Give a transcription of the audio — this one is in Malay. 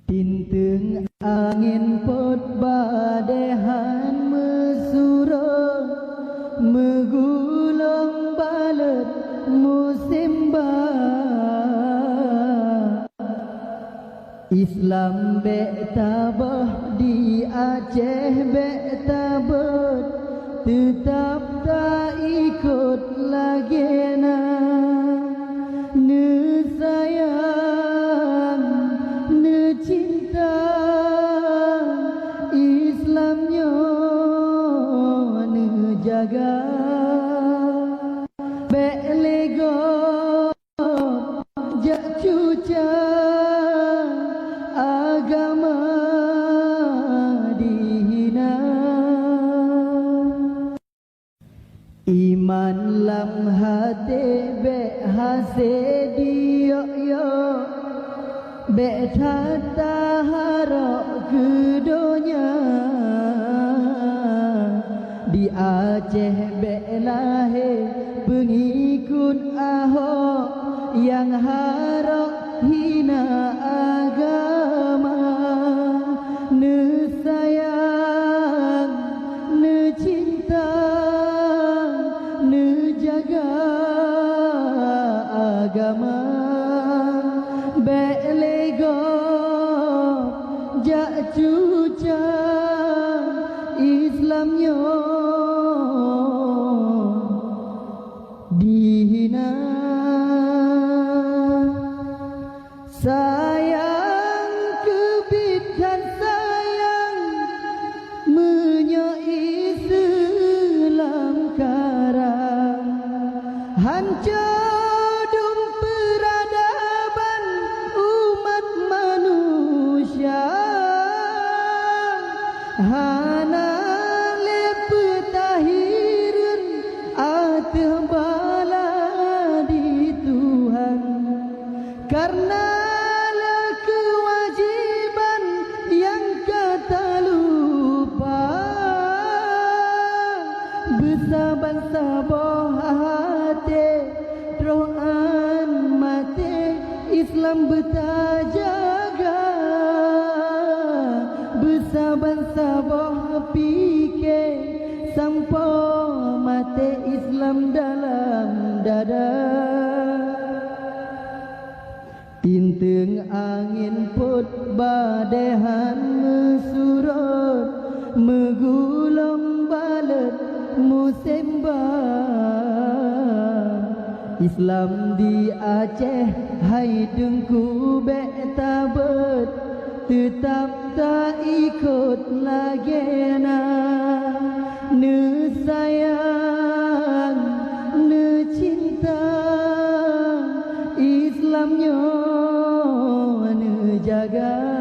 Tintung angin pot badehan mesurut megulung balet musim ba Islam bek tabah di Aceh bek tabet tetap tak ikut lagi na ne sayang ne cinta Islamnya ne jaga bek lego jak cuca agama dihina iman lam hati bek hase diok-yok bek tata harok ke dunia di Aceh bek lahir pengikut Ahok yang harok hina agama ne sayang ne cinta ne jaga agama bek lego jak cuca Islamnya dihina sayang kebitkan sayang menyai Islam karang hancur dum peradaban umat manusia hana lepetahirun ateh bala di Tuhan karena kewajiban yang kata lupa bersabar-sabar hati rohan mati Islam bertajaga bersabar-sabar fikir sampai mati Islam dalam dada tintung angin put badehan mesurut megulung balet musim ba Islam di Aceh hai dengku bek tabet tetap tak ikut lagi na ne sayang ne cinta Islamnya ne jaga